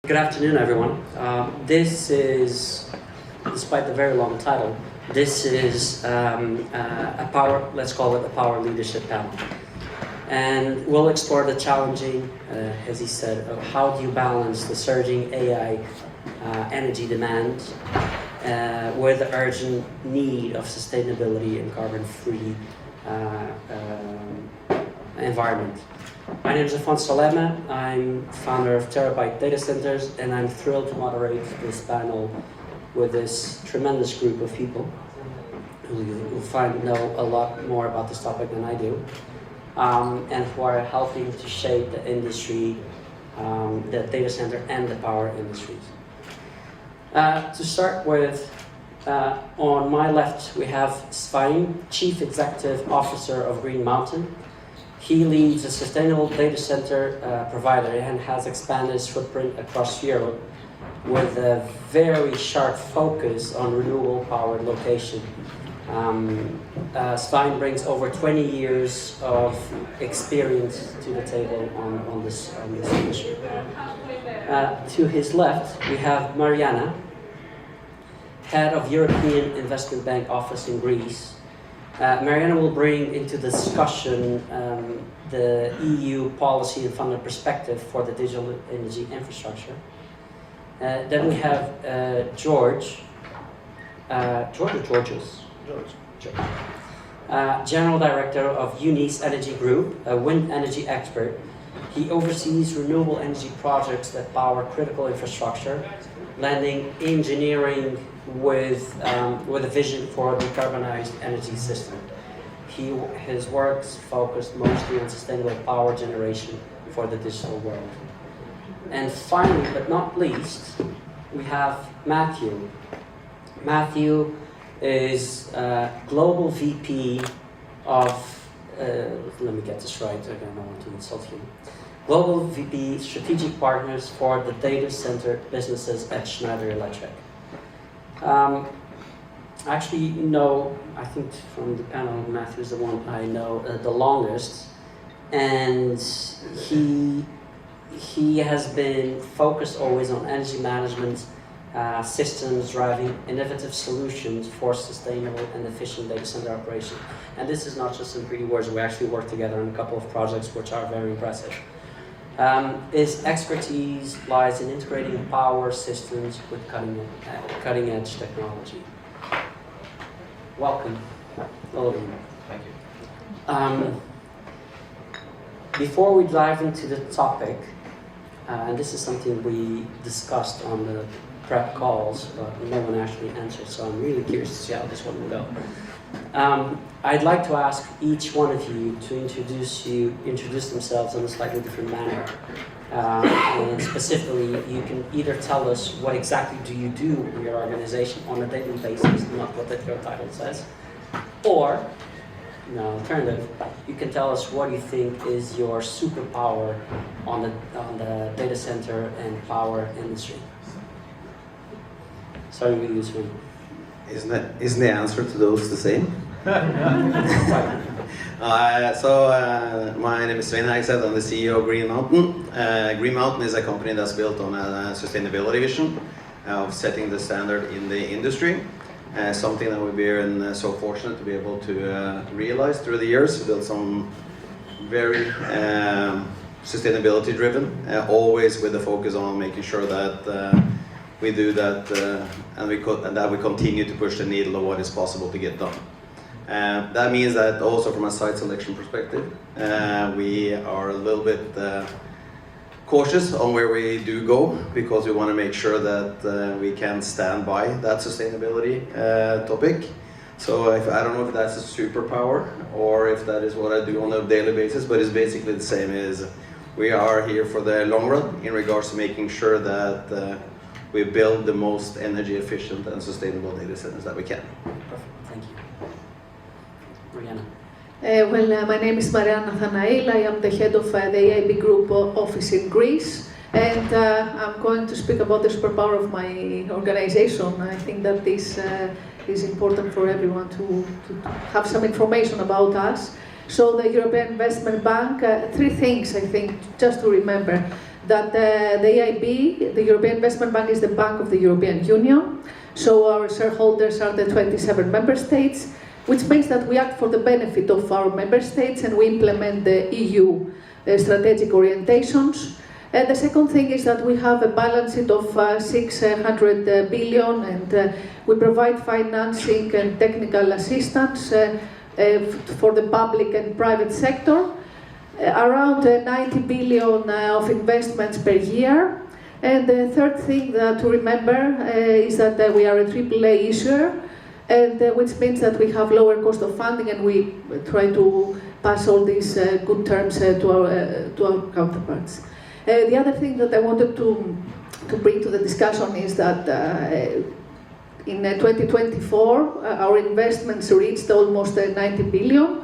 Good afternoon, everyone. This is, despite the very long title, this is let's call it a power leadership panel. And we'll explore the challenging, as he said, of how do you balance the surging AI energy demand with the urgent need of sustainability and carbon-free environment. My name is Afonso Salema. I'm founder of TerraByte Data Centers, and I'm thrilled to moderate this panel with this tremendous group of people who know a lot more about this topic than I do, and who are helping to shape the industry, the data center and the power industries. To start with, on my left we have Svein, Chief Executive Officer of Green Mountain. He leads a sustainable data center provider and has expanded his footprint across Europe with a very sharp focus on renewable power location. Svein brings over 20 years of experience to the table on this issue. To his left, we have Marianna, Head of European Investment Bank Office in Greece. Marianna will bring into discussion the EU policy and funding perspective for the digital energy infrastructure. Then we have George or Georges? George. General Director of Eunice Energy Group, a wind energy expert. He oversees renewable energy projects that power critical infrastructure, blending engineering with a vision for a decarbonized energy system. His work's focused mostly on sustainable power generation for the digital world. And finally, but not least, we have Matthew. Matthew is Global VP of, let me get this right, I don't want to insult you. Global VP Strategic Partners for the data center businesses at Schneider Electric. Actually, I think from the panel, Matthew is the one I know the longest, and he has been focused always on energy management systems, driving innovative solutions for sustainable and efficient data center operation. And this is not just in pretty words. We actually work together on a couple of projects which are very impressive. His expertise lies in integrating power systems with cutting-edge technology. Welcome, all of you. Thank you. Before we dive into the topic, and this is something we discussed on the prep calls, but no one actually answered, so I'm really curious to see how this one will go. I'd like to ask each one of you to introduce themselves in a slightly different manner. And specifically, you can either tell us what exactly do you do in your organization on a daily basis, not what your title says, or, alternative, you can tell us what you think is your superpower on the data center and power industry. Starting with you, Svein. Isn't the answer to those the same? My name is Svein. Hagaseth. I'm the CEO of Green Mountain. Green Mountain is a company that's built on a sustainability vision of setting the standard in the industry. Something that we've been so fortunate to be able to realize through the years. We built some very sustainability driven, always with the focus on making sure that we do that and that we continue to push the needle of what is possible to get done. That means that also from a site selection perspective, we are a little bit cautious on where we do go, because we want to make sure that we can stand by that sustainability topic. So I don't know if that's a superpower or if that is what I do on a daily basis, but it's basically the same as we are here for the long run in regards to making sure that we build the most energy efficient and sustainable data centers that we can. Perfect, thank you. Marianna. My name is Marianna Nathanail. I am the head of the AIB Group office in Greece, and I'm going to speak about the superpower of my organization. I think that this is important for everyone to have some information about us. So the European Investment Bank, three things I think, just to remember, that the EIB, the European Investment Bank, is the bank of the European Union. So our shareholders are the 27 member states, which means that we act for the benefit of our member states and we implement the EU strategic orientations. The second thing is that we have a balance sheet of 600 billion, and we provide financing and technical assistance for the public and private sector. Around 90 billion of investments per year. And the third thing to remember is that we are a AAA issuer, and which means that we have lower cost of funding, and we try to pass all these good terms to our counterparts. The other thing that I wanted to bring to the discussion is that in 2024 our investments reached almost 90 billion,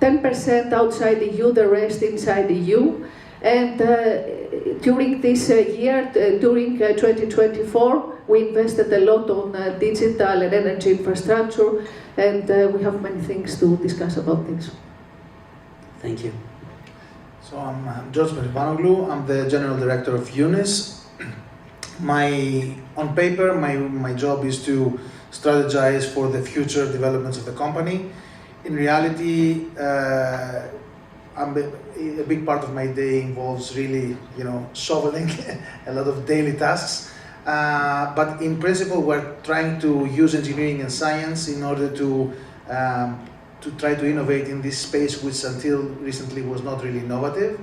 10% outside the EU, the rest inside the EU. And during this year, during 2024, we invested a lot on digital and energy infrastructure, and we have many things to discuss about this. Thank you. So I'm Pechlivanoglou. I'm the General Director of Eunice. On paper, my job is to strategize for the future developments of the company. In reality, a big part of my day involves really, shoveling a lot of daily tasks. But in principle, we're trying to use engineering and science in order to try to innovate in this space, which until recently was not really innovative.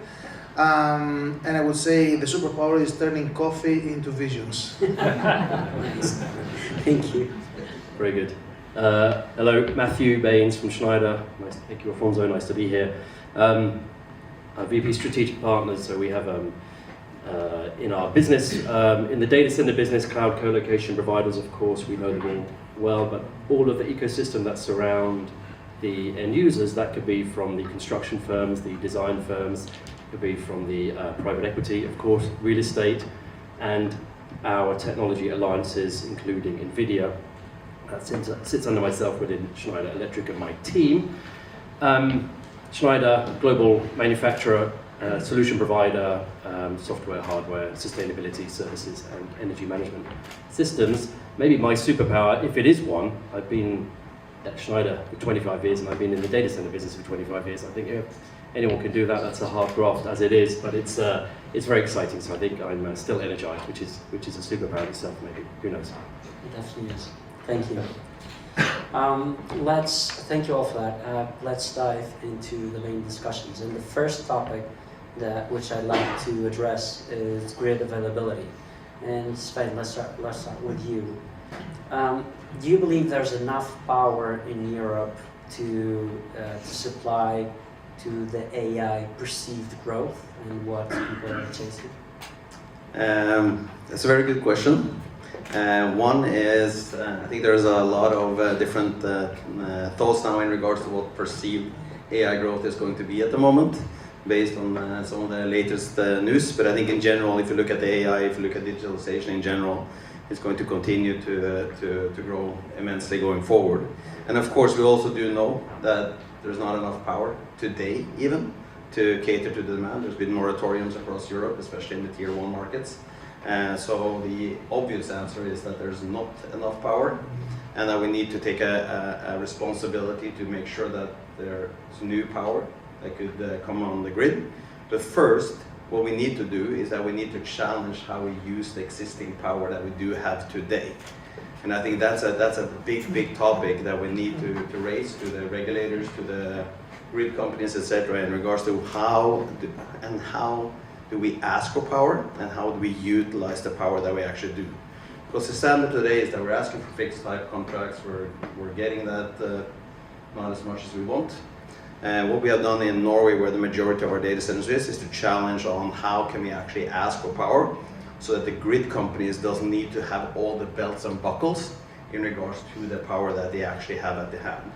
And I would say the superpower is turning coffee into visions. Thank you. Very good. Hello, Matthew Baynes from Schneider. Nice, thank you, Afonso. Nice to be here. VP Strategic Partners. So we have in our business, in the data center business, cloud co-location providers. Of course, we know them all well, but all of the ecosystem that surround the end users, that could be from the construction firms, the design firms, could be from the private equity, of course, real estate, and our technology alliances, including NVIDIA. That sits under myself within Schneider Electric and my team. Schneider, global manufacturer, solution provider, software, hardware, sustainability services, and energy management systems. Maybe my superpower, if it is one, I've been at Schneider for 25 years and I've been in the data center business for 25 years. I think anyone can do that. That's a hard graft as it is, but it's very exciting. So I think I'm still energized, which is a superpower itself. Maybe, who knows? It definitely is. Thank you. Thank you all for that. Let's dive into the main discussions. And the first topic which I'd like to address is grid availability. And Svein, let's start with you. Do you believe there's enough power in Europe to supply to the AI perceived growth and what people are chasing? That's a very good question. One is, I think there's a lot of different thoughts now in regards to what perceived AI growth is going to be at the moment, based on some of the latest news. But I think in general, if you look at the AI, if you look at digitalization in general, it's going to continue to grow immensely going forward. And of course, we also do know that there's not enough power today even to cater to the demand. There's been moratoriums across Europe, especially in the tier 1 markets. So the obvious answer is that there's not enough power, and that we need to take a responsibility to make sure that there's new power that could come on the grid. But first, what we need to do is that we need to challenge how we use the existing power that we do have today. And I think that's a big topic that we need to raise to the regulators, to the grid companies, etc., in regards to how do we ask for power and how do we utilize the power that we actually do. Because the standard today is that we're asking for fixed type contracts, we're getting that not as much as we want. And what we have done in Norway, where the majority of our data centers is to challenge on how can we actually ask for power so that the grid companies doesn't need to have all the belts and buckles in regards to the power that they actually have at the hand.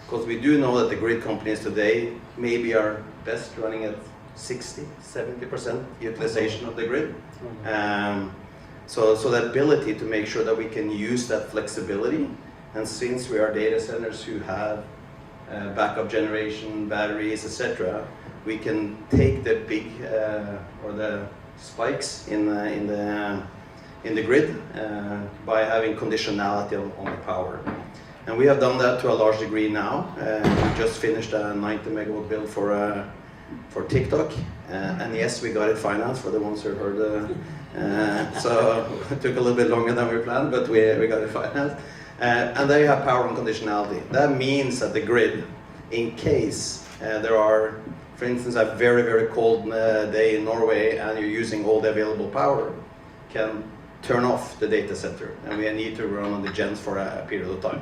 Because we do know that the grid companies today maybe are best running at 60-70% utilization of the grid. So the ability to make sure that we can use that flexibility, and since we are data centers who have backup generation, batteries, etc., we can take the big or the spikes in the grid by having conditionality on the power. And we have done that to a large degree now. We just finished a 90 megawatt build for TikTok, and yes, we got it financed for the ones who heard. So it took a little bit longer than we planned, but we got it financed. And they have power and conditionality. That means that the grid, in case there are, for instance, a very, very cold day in Norway and you're using all the available power, can turn off the data center, and we need to run on the gens for a period of time.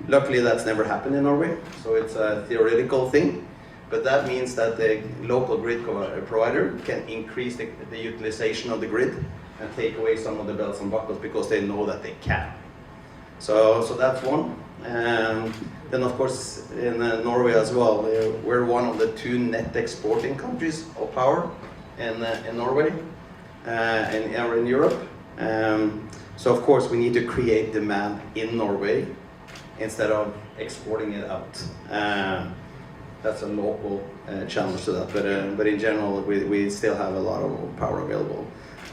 Luckily, that's never happened in Norway, so it's a theoretical thing. But that means that the local grid provider can increase the utilization of the grid and take away some of the bells and buckles because they know that they can. So that's one. Then of course in Norway as well, we're one of the 2 net exporting countries of power in Norway and in Europe. So of course we need to create demand in Norway instead of exporting it out. That's a local challenge to that, but in general we still have a lot of power available.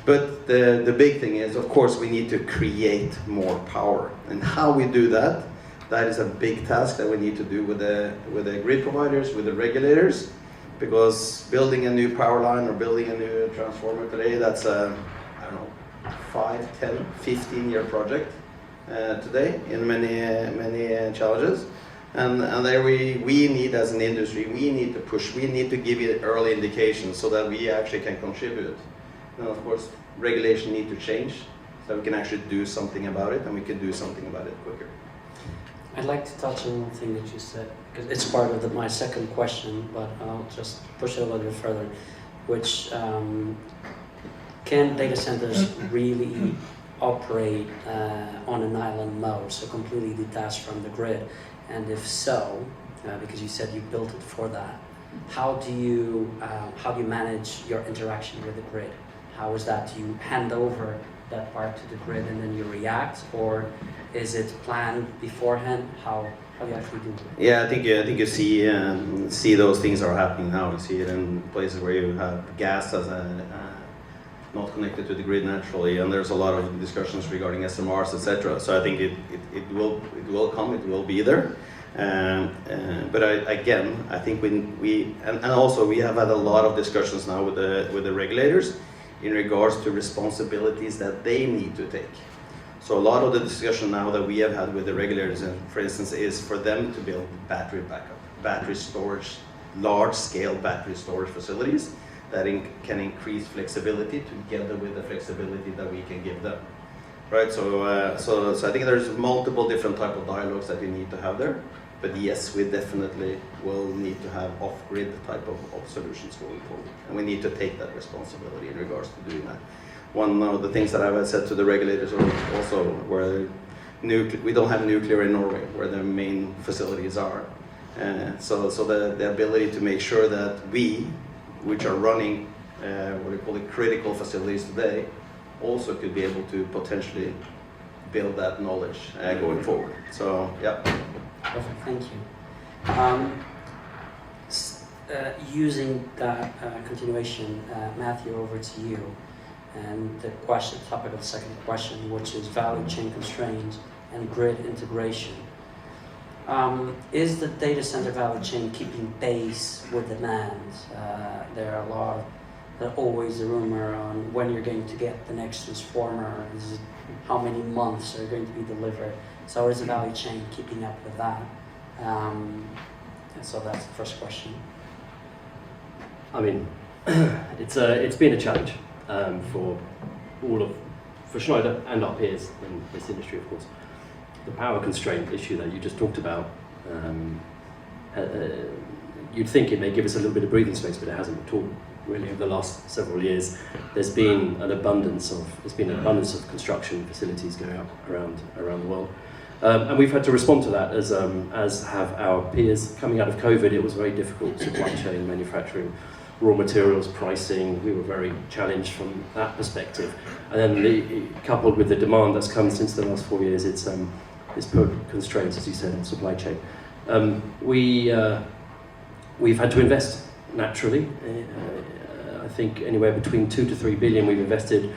But the big thing is, of course, we need to create more power, and how we do that, that is a big task that we need to do with the grid providers, with the regulators, because building a new power line or building a new transformer today, that's a, I don't know, 5, 10, 15-year project today in many challenges. And there we need, as an industry, we need to push, we need to give it early indications so that we actually can contribute. And of course, regulation need to change so we can actually do something about it, and we can do something about it quicker. I'd like to touch on one thing that you said, because it's part of my second question, but I'll just push it a little bit further, which can data centers really operate on an island mode, so completely detached from the grid? And if so, because you said you built it for that, how do you manage your interaction with the grid? How is that? Do you hand over that part to the grid and then you react, or is it planned beforehand? How do you actually do it? Yeah, I think you see those things are happening now. You see it in places where you have gas as not connected to the grid naturally, and there's a lot of discussions regarding SMRs, etc. So I think it will come, it will be there. But I think we also we have had a lot of discussions now with the regulators in regards to responsibilities that they need to take. So a lot of the discussion now that we have had with the regulators, for instance, is for them to build battery backup, battery storage, large-scale battery storage facilities that can increase flexibility together with the flexibility that we can give them, right? So I think there's multiple different type of dialogues that you need to have there. But yes, we definitely will need to have off-grid type of solutions going forward, and we need to take that responsibility in regards to doing that. One of the things that I've said to the regulators also, where we don't have nuclear in Norway, where the main facilities are. So the ability to make sure that we, which are running what we call the critical facilities today, also could be able to potentially build that knowledge going forward. So yeah. Perfect, thank you. Using that continuation, Matthew, over to you, and the topic of the second question, which is value chain constraints and grid integration. Is the data center value chain keeping pace with demand? There are always a rumor on when you're going to get the next transformer, how many months are going to be delivered. So is the value chain keeping up with that? And so that's the first question. I mean, it's been a challenge for Schneider and our peers in this industry, of course. The power constraint issue that you just talked about, you'd think it may give us a little bit of breathing space, but it hasn't at all. Really, over the last several years, there's been an abundance of construction facilities going up around the world, and we've had to respond to that as have our peers. Coming out of COVID, it was very difficult. Supply chain, manufacturing, raw materials, pricing. We were very challenged from that perspective, and then coupled with the demand that's come since the last 4 years, it's put constraints, as you said, on supply chain. We've had to invest naturally. I think anywhere between 2 to 3 billion we've invested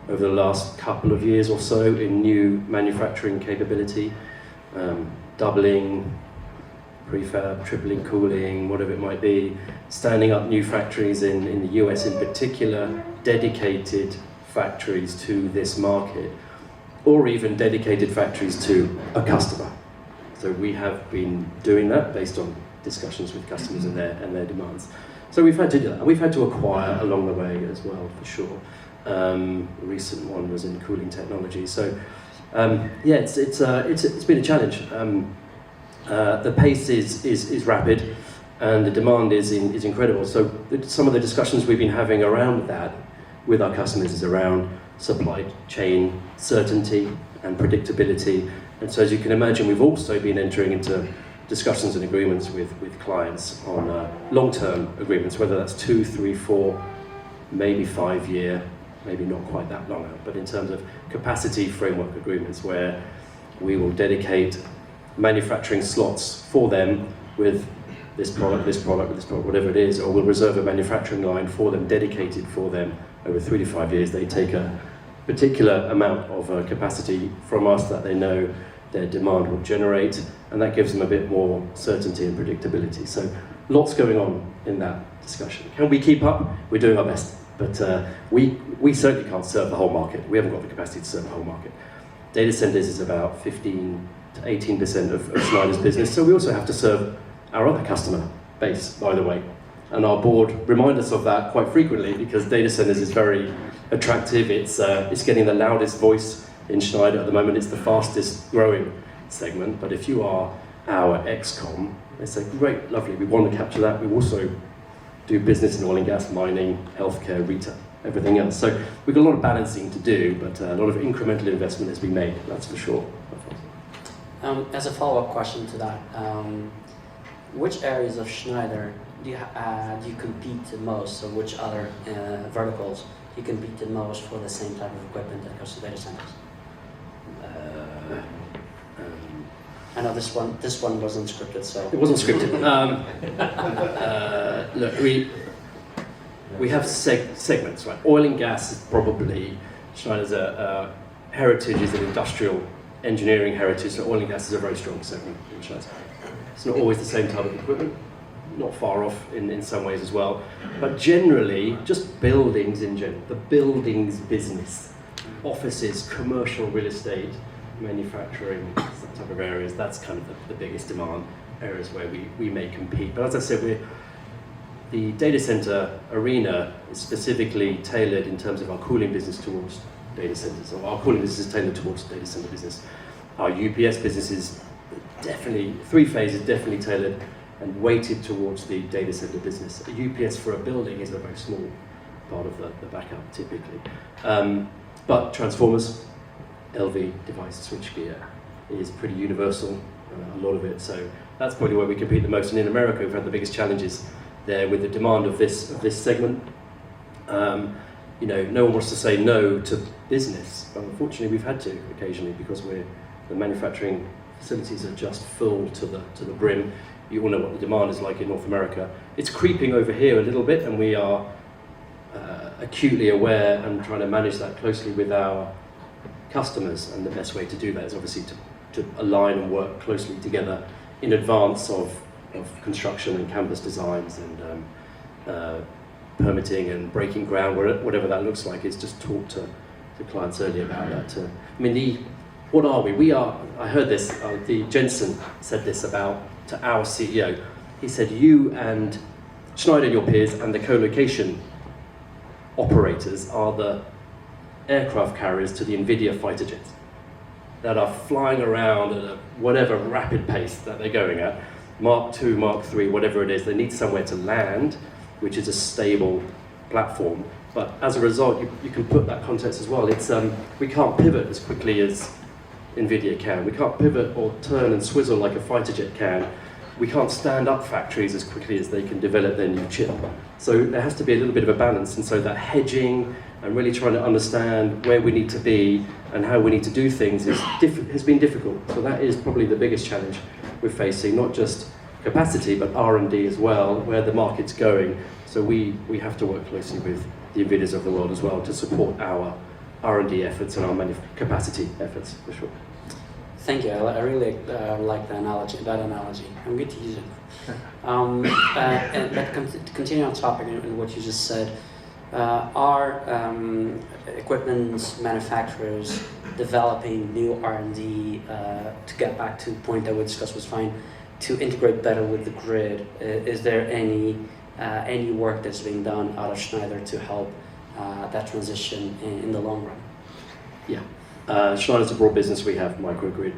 over the last couple of years or so in new manufacturing capability, doubling prefab, tripling cooling, whatever it might be, standing up new factories in the US in particular, dedicated factories to this market, or even dedicated factories to a customer. So we have been doing that based on discussions with customers and their demands. So we've had to do that. We've had to acquire along the way as well, for sure. The recent one was in cooling technology. So yeah, it's been a challenge. The pace is rapid, and the demand is incredible. So some of the discussions we've been having around that with our customers is around supply chain certainty and predictability. And so as you can imagine, we've also been entering into discussions and agreements with clients on long-term agreements, whether that's 2, 3, 4, maybe 5-year, maybe not quite that long out, but in terms of capacity framework agreements where we will dedicate manufacturing slots for them with this product, whatever it is, or we'll reserve a manufacturing line for them, dedicated for them over 3 to 5 years. They take a particular amount of capacity from us that they know their demand will generate, and that gives them a bit more certainty and predictability. So lots going on in that discussion. Can we keep up? We're doing our best, but we certainly can't serve the whole market. We haven't got the capacity to serve the whole market. Data centers is about 15 to 18% of Schneider's business, so we also have to serve our other customer base, by the way. And our board remind us of that quite frequently, because data centers is very attractive. It's getting the loudest voice in Schneider at the moment. It's the fastest growing segment. But if you are our ex-com, they say, great, lovely, we want to capture that. We also do business in oil and gas, mining, healthcare, retail, everything else. So we've got a lot of balancing to do, but a lot of incremental investment has been made, that's for sure. As a follow-up question to that, which areas of Schneider do you compete the most, or which other verticals do you compete the most for the same type of equipment that goes to data centers? I know this one wasn't scripted, so... It wasn't scripted. Look, we have segments, right? Oil and gas is probably, Schneider's heritage is an industrial engineering heritage, so oil and gas is a very strong segment in Schneider. It's not always the same type of equipment, not far off in some ways as well, but generally, just buildings in general, the buildings business, offices, commercial real estate, manufacturing, that type of areas, that's kind of the biggest demand areas where we may compete. But as I said, the data center arena is specifically tailored in terms of our cooling business towards data centers, or our cooling business is tailored towards data center business. Our UPS business is definitely, three-phase is definitely tailored and weighted towards the data center business. A UPS for a building is a very small part of the backup, typically. But transformers, LV device switchgear is pretty universal, a lot of it. So that's probably where we compete the most. And in America, we've had the biggest challenges there with the demand of this segment. You know, no one wants to say no to business, but unfortunately, we've had to occasionally because the manufacturing facilities are just full to the brim. You all know what the demand is like in North America. It's creeping over here a little bit, and we are acutely aware and trying to manage that closely with our customers. And the best way to do that is obviously to align and work closely together in advance of construction and campus designs and permitting and breaking ground, whatever that looks like. Is just talk to clients early about that. I mean, what are we? I heard this, Jensen said this to our CEO. He said, you and Schneider and your peers and the co-location operators are the aircraft carriers to the NVIDIA fighter jets that are flying around at whatever rapid pace that they're going at, Mark 2, Mark 3, whatever it is. They need somewhere to land, which is a stable platform. But as a result, you can put that context as well. It's we can't pivot as quickly as NVIDIA can. We can't pivot or turn and swizzle like a fighter jet can. We can't stand up factories as quickly as they can develop their new chip. So there has to be a little bit of a balance, and so that hedging and really trying to understand where we need to be and how we need to do things has been difficult. So that is probably the biggest challenge we're facing, not just capacity, but R&D as well, where the market's going. So we have to work closely with the NVIDIAs of the world as well to support our R&D efforts and our capacity efforts, for sure. Thank you. I really like that analogy. I'm going to use it. But continue on topic and what you just said. Are equipment manufacturers developing new R&D to get back to the point that we discussed with Svein, to integrate better with the grid? Is there any work that's being done out of Schneider to help that transition in the long run? Yeah. Schneider's a broad business. We have microgrid,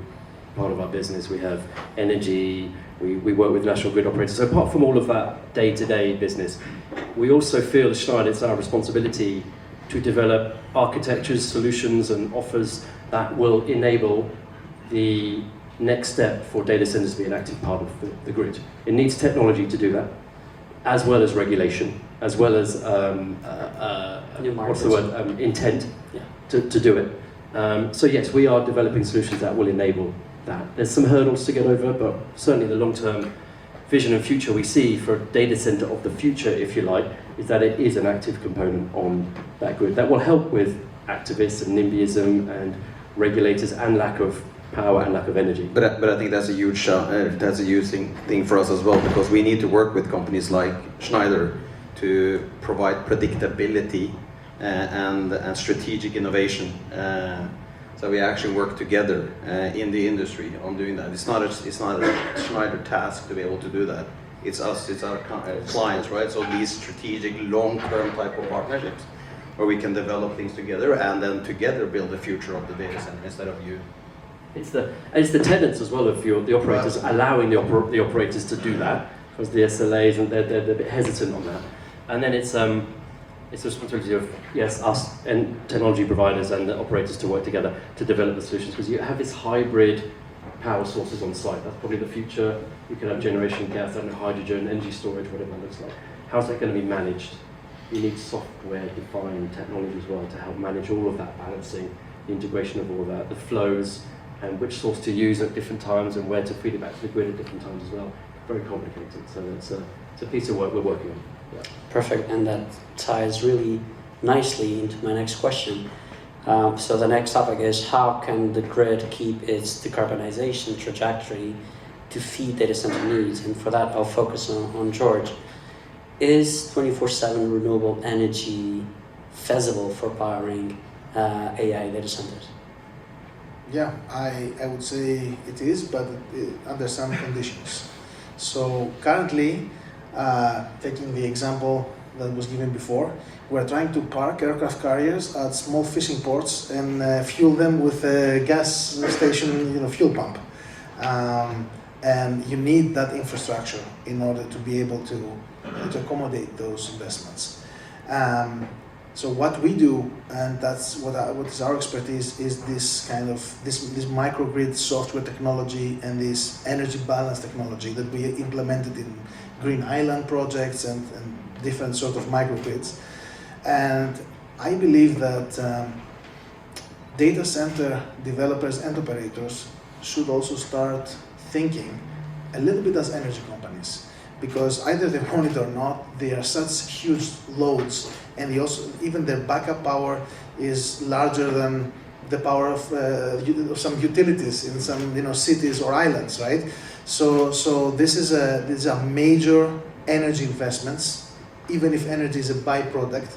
part of our business. We have energy. We work with national grid operators. So apart from all of that day-to-day business, we also feel as Schneider it's our responsibility to develop architectures, solutions and offers that will enable the next step for data centers to be an active part of the grid. It needs technology to do that, as well as regulation, as well as intent to do it. So yes, we are developing solutions that will enable that. There's some hurdles to get over, but certainly the long-term vision and future we see for a data center of the future, if you like, is that it is an active component on that grid that will help with activists and NIMBYism and regulators and lack of power and lack of energy. But I think that's a huge thing for us as well, because we need to work with companies like Schneider to provide predictability and strategic innovation. So we actually work together in the industry on doing that. It's not a Schneider task to be able to do that. It's us, it's our clients, right? So these strategic, long-term type of partnerships where we can develop things together and then together build the future of the data center instead of you. It's the tenants as well of the operators, allowing the operators to do that, because the SLAs and they're a bit hesitant on that. And then it's the responsibility of, yes, us and technology providers and the operators to work together to develop the solutions, because you have this hybrid power sources on site. That's probably the future. You can have generation gas and hydrogen, energy storage, whatever that looks like. How's that going to be managed? You need software-defined technology as well to help manage all of that balancing, the integration of all of that, the flows, and which source to use at different times and where to feed it back to the grid at different times as well. Very complicated. So it's a piece of work we're working on. Yeah. Perfect, and that ties really nicely into my next question. So the next topic is, how can the grid keep its decarbonization trajectory to feed data center needs? And for that, I'll focus on George. Is 24/7 renewable energy feasible for powering AI data centers? Yeah, I would say it is, but under some conditions. So currently, taking the example that was given before, we're trying to park aircraft carriers at small fishing ports and fuel them with a gas station, fuel pump. And you need that infrastructure in order to be able to accommodate those investments. So what we do, and that's what is our expertise, is this kind of this microgrid software technology and this energy balance technology that we implemented in Green Island projects and different sort of microgrids. And I believe that data center developers and operators should also start thinking a little bit as energy companies, because either they want it or not, they are such huge loads, and even their backup power is larger than the power of some utilities in some cities or islands, right? So this is a major energy investments, even if energy is a byproduct.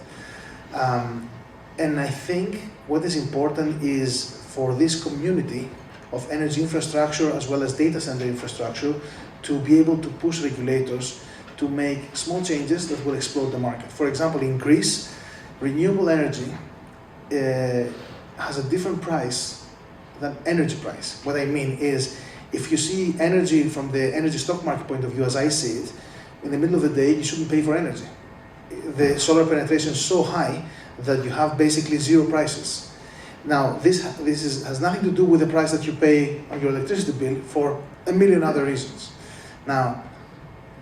And I think what is important is for this community of energy infrastructure as well as data center infrastructure to be able to push regulators to make small changes that will explode the market. For example, in Greece, renewable energy has a different price than energy price. What I mean is, if you see energy from the energy stock market point of view, as I see it, in the middle of the day, you shouldn't pay for energy. The solar penetration is so high that you have basically zero prices. Now, this has nothing to do with the price that you pay on your electricity bill for a million other reasons. Now,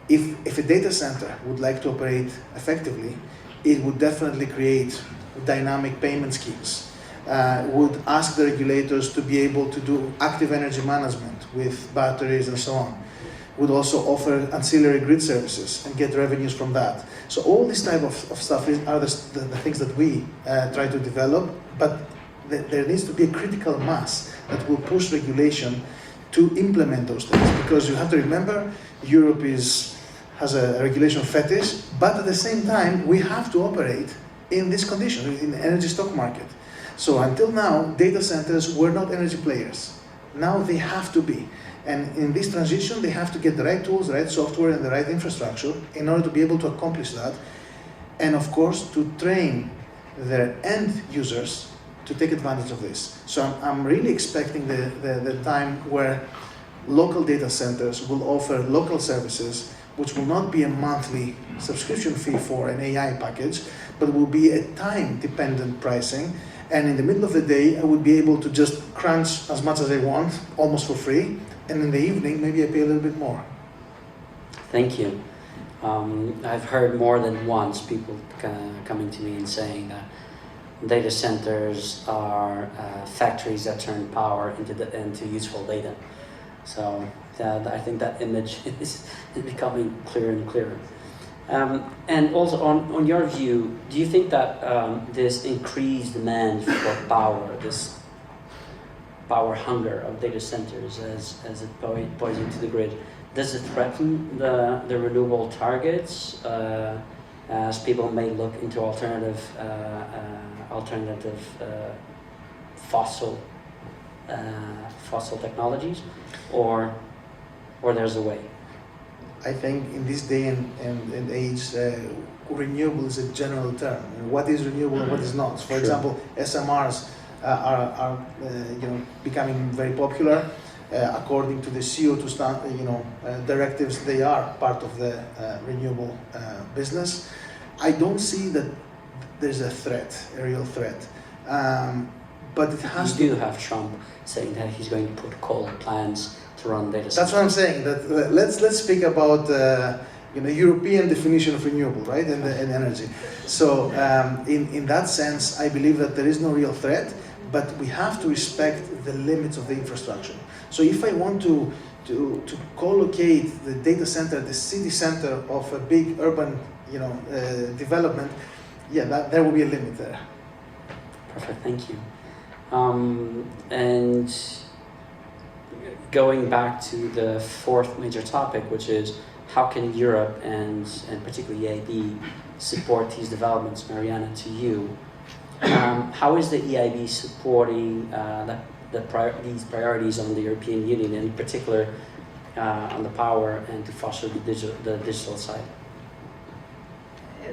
if a data center would like to operate effectively, it would definitely create dynamic payment schemes would ask the regulators to be able to do active energy management with batteries and so on. Would also offer ancillary grid services and get revenues from that. So all this type of stuff are the things that we try to develop, but there needs to be a critical mass that will push regulation to implement those things. Because you have to remember, Europe has a regulation fetish, but at the same time, we have to operate in this condition, in the energy stock market. So until now, data centers were not energy players. Now they have to be. And in this transition, they have to get the right tools, the right software, and the right infrastructure in order to be able to accomplish that. And of course, to train their end users to take advantage of this. So I'm really expecting the time where local data centers will offer local services, which will not be a monthly subscription fee for an AI package, but will be a time-dependent pricing. And in the middle of the day, I would be able to just crunch as much as I want, almost for free. And in the evening, maybe I pay a little bit more. Thank you. I've heard more than once people coming to me and saying that data centers are factories that turn power into useful data. So I think that image is becoming clearer and clearer. And also, on your view, do you think that this increased demand for power, this power hunger of data centers as it pours into the grid, does it threaten the renewable targets as people may look into alternative fossil technologies, or there's a way? I think in this day and age, renewable is a general term. What is renewable and what is not? For example, SMRs are becoming very popular. According to the CO2 directives, they are part of the renewable business. I don't see that there's a real threat. But it has You do have Trump saying that he's going to put coal plants to run data centers. That's what I'm saying. That let's speak about European definition of renewable, right, and energy. So in that sense, I believe that there is no real threat, but we have to respect the limits of the infrastructure. So if I want to co-locate the data center at the city center of a big urban development, there will be a limit there. Perfect, thank you. And going back to the fourth major topic, which is how can Europe and particularly EIB support these developments, Marianna, to you? How is the EIB supporting these priorities on the European Union, in particular on the power and to foster the digital side?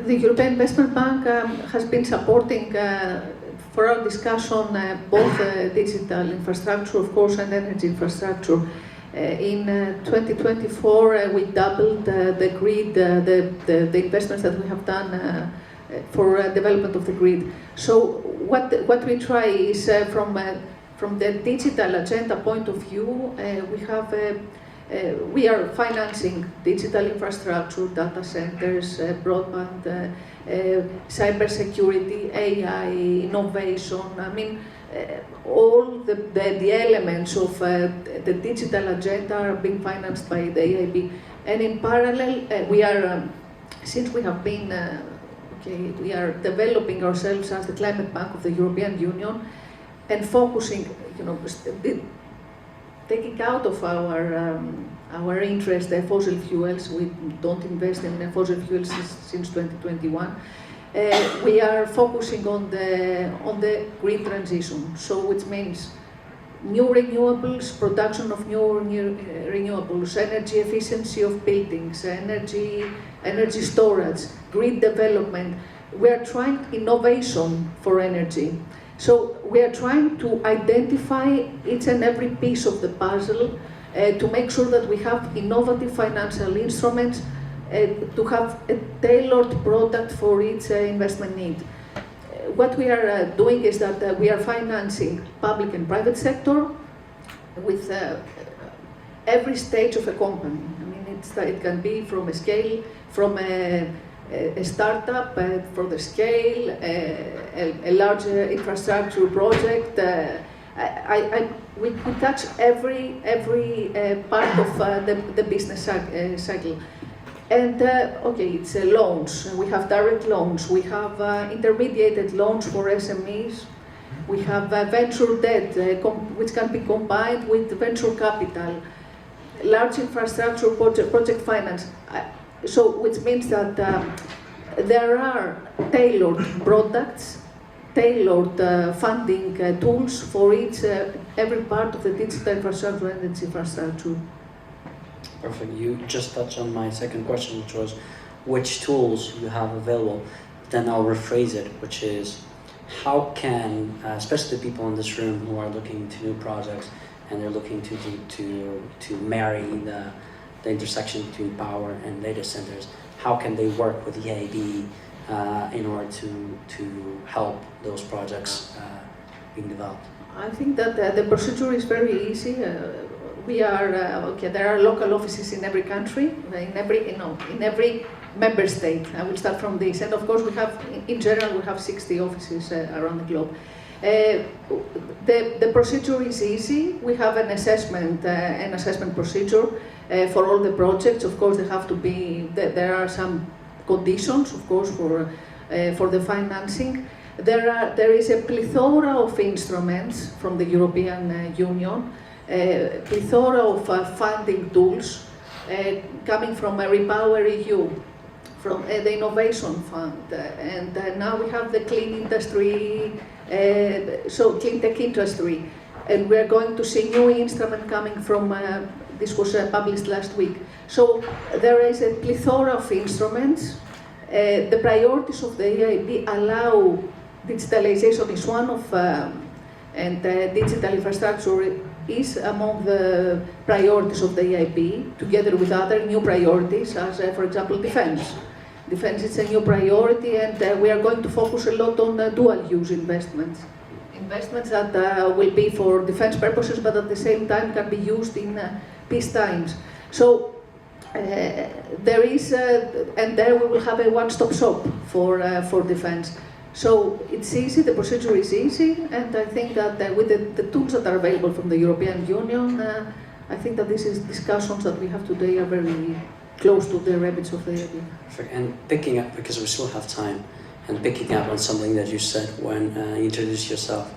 The European Investment Bank has been supporting, for our discussion, both digital infrastructure, of course, and energy infrastructure. In 2024, we doubled the grid, the investments that we have done for development of the grid. So what we try is from the digital agenda point of view, we are financing digital infrastructure, data centers, broadband, cybersecurity, AI, innovation. I mean, all the elements of the digital agenda are being financed by the EIB. And in parallel, we are, since we have been, we are developing ourselves as the climate bank of the European Union and focusing, taking out of our interest fossil fuels. We don't invest in fossil fuels since 2021. We are focusing on the green transition, so which means new renewables, production of new renewables, energy efficiency of buildings, energy storage, grid development. We are trying innovation for energy. So we are trying to identify each and every piece of the puzzle to make sure that we have innovative financial instruments to have a tailored product for each investment need. What we are doing is that we are financing public and private sector with every stage of a company. I mean, it can be from a scale, from a a startup for the scale, a large infrastructure project. We touch every part of the business cycle. And okay, it's loans. We have direct loans. We have intermediated loans for SMEs. We have venture debt, which can be combined with venture capital, large infrastructure project finance. So, which means that there are tailored products, tailored funding tools for every part of the digital infrastructure and its infrastructure. Perfect. You just touched on my second question, which was which tools you have available. Then I'll rephrase it, which is how can, especially the people in this room who are looking to new projects and they're looking to marry the intersection between power and data centers, how can they work with EIB in order to help those projects being developed? I think that the procedure is very easy. We are there are local offices in every country, in every member state. I will start from this, and of course we have, in general, we have 60 offices around the globe. The procedure is easy. We have an assessment procedure for all the projects. Of course, there are some conditions, of course, for the financing. There is a plethora of instruments from the European Union, a plethora of funding tools coming from Repower EU, from the Innovation Fund, and now we have the clean industry, clean tech industry, and we are going to see new instrument coming from, this was published last week. So there is a plethora of instruments. The priorities of the EIB allow digitalization is one of, and digital infrastructure is among the priorities of the EIB, together with other new priorities, as for example defense. Defense is a new priority, and we are going to focus a lot on dual-use investments. Investments that will be for defense purposes, but at the same time can be used in peace times. So there is, and there we will have a one-stop shop for defense. So it's easy, the procedure is easy, and I think that with the tools that are available from the European Union, I think that these discussions that we have today are very close to the remits of the EIB. Perfect. And picking up, because we still have time, and picking up on something that you said when you introduced yourself,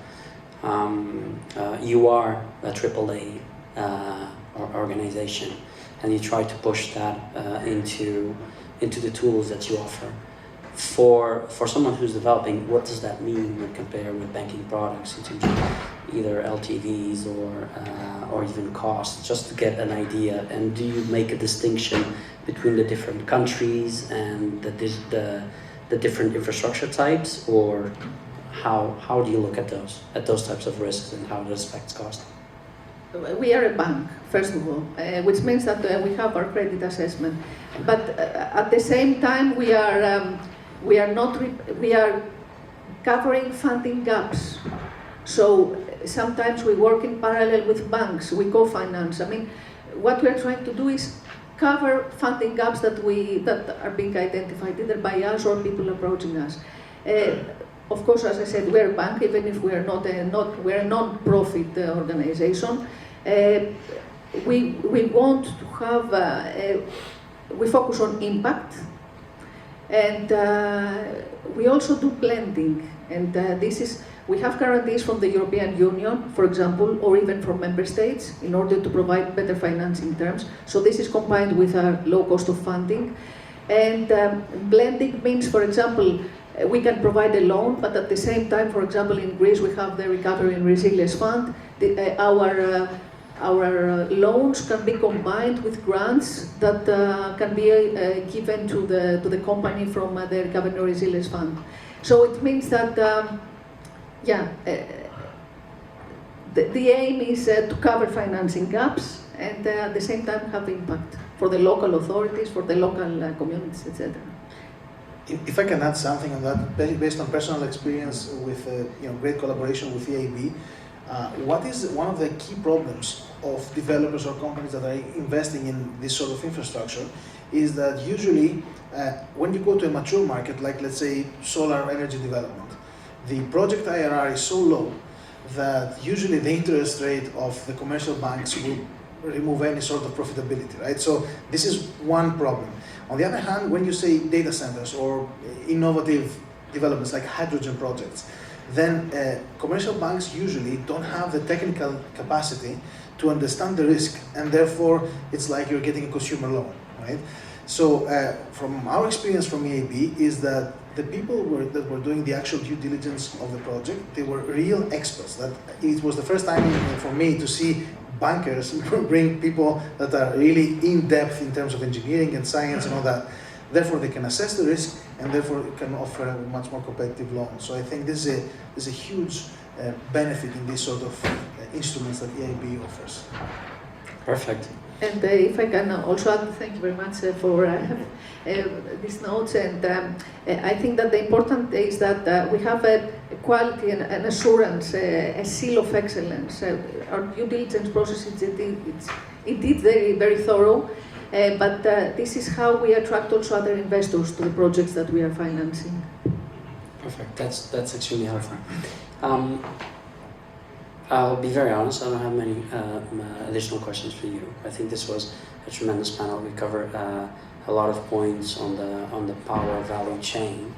you are a AAA organization, and you try to push that into the tools that you offer. For someone who's developing, what does that mean when compared with banking products in terms of either LTVs or even costs, just to get an idea? And do you make a distinction between the different countries and the different infrastructure types, or how do you look at those types of risks and how those affects cost? We are a bank, first of all, which means that we have our credit assessment, but at the same time we are covering funding gaps. So sometimes we work in parallel with banks, we co-finance. I mean, what we are trying to do is cover funding gaps that are being identified either by us or people approaching us. Of course, as I said, we're a bank, even if we're we're a non-profit organization. We want to have, we focus on impact, and we also do blending. And we have guarantees from the European Union, for example, or even from member states, in order to provide better financing terms. So this is combined with our low cost of funding. And blending means, for example, we can provide a loan, but at the same time, for example, in Greece, we have the Recovery and Resilience Fund. Our loans can be combined with grants that can be given to the company from the Recovery and Resilience Fund. So it means that, the aim is to cover financing gaps and at the same time have impact for the local authorities, for the local communities, etc. If I can add something on that, based on personal experience with great collaboration with EIB, what is one of the key problems of developers or companies that are investing in this sort of infrastructure is that usually when you go to a mature market, like let's say solar energy development, the project IRR is so low that usually the interest rate of the commercial banks will remove any sort of profitability, right? So this is one problem. On the other hand, when you say data centers or innovative developments like hydrogen projects, then commercial banks usually don't have the technical capacity to understand the risk, and therefore it's like you're getting a consumer loan, right? So from our experience from EIB is that the people that were doing the actual due diligence of the project, they were real experts. That it was the first time for me to see bankers bring people that are really in depth in terms of engineering and science and all that. Therefore, they can assess the risk and therefore can offer a much more competitive loan. So I think this is a huge benefit in these sort of instruments that EIB offers. Perfect. And if I can also add, thank you very much for these notes. And I think that the important is that we have a quality and an assurance, a seal of excellence. Our due diligence process is indeed very, very thorough. But this is how we attract also other investors to the projects that we are financing. Perfect. That's extremely helpful. I'll be very honest, I don't have many additional questions for you. I think this was a tremendous panel. We covered a lot of points on the power value chain.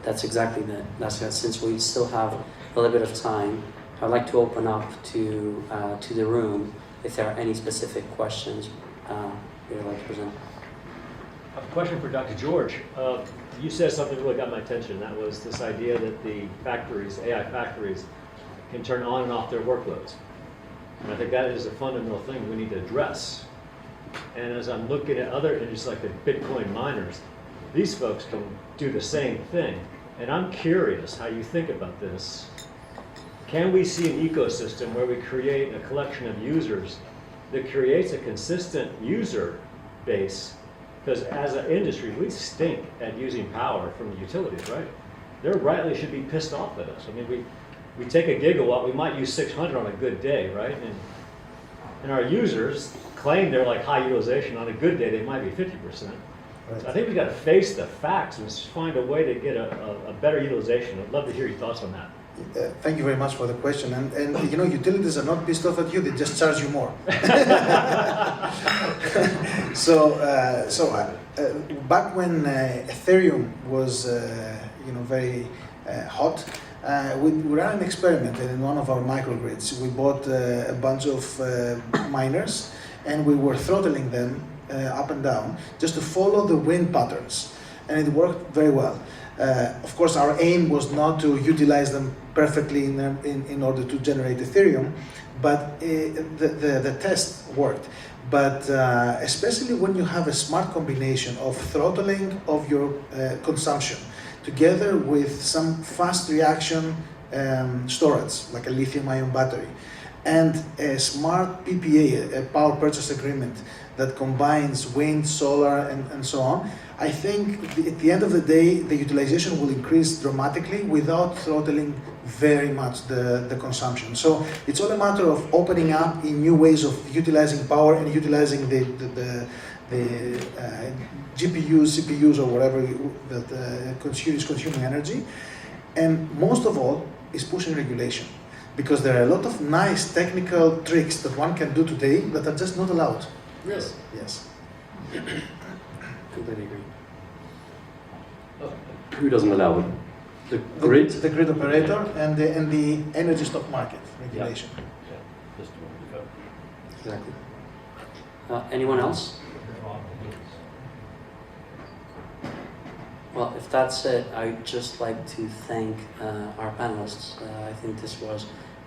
That's exactly that. Since we still have a little bit of time, I'd like to open up to the room if there are any specific questions you'd like to present. I have a question for Dr. George. You said something that really got my attention. That was this idea that the factories, AI factories, can turn on and off their workloads. And I think that is a fundamental thing we need to address. And as I'm looking at other industries like the Bitcoin miners, these folks can do the same thing. And I'm curious how you think about this. Can we see an ecosystem where we create a collection of users that creates a consistent user base? Because as an industry, we stink at using power from the utilities, right? They rightly should be pissed off at us. I mean, we take a gigawatt, we might use 600 on a good day, right? And our users claim they're like high utilization. On a good day, they might be 50%. Right. So I think we've got to face the facts and find a way to get a better utilization. I'd love to hear your thoughts on that. Thank you very much for the question. And you know, utilities are not pissed off at you; they just charge you more. So back when Ethereum was very hot, we ran an experiment in one of our microgrids. We bought a bunch of miners, and we were throttling them up and down just to follow the wind patterns, and it worked very well. Of course, our aim was not to utilize them perfectly in order to generate Ethereum, but the test worked. But especially when you have a smart combination of throttling of your consumption together with some fast reaction storage, like a lithium-ion battery, and a smart PPA, a power purchase agreement that combines wind, solar, and so on, I think at the end of the day, the utilization will increase dramatically without throttling very much the consumption. So it's all a matter of opening up in new ways of utilizing power and utilizing the GPUs, CPUs, or whatever that is consuming energy. And most of all is pushing regulation, because there are a lot of nice technical tricks that one can do today that are just not allowed. Yes. Yes. Completely agree. Who doesn't allow them? The grid? The grid operator and the energy stock market regulation. Yeah. Exactly. Anyone else? Well, if that's it, I'd just like to thank our panelists. I think this was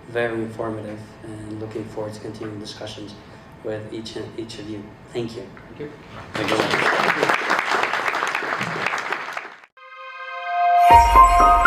very informative, and looking forward to continuing discussions with each of you. Thank you. Thank you. Thank you.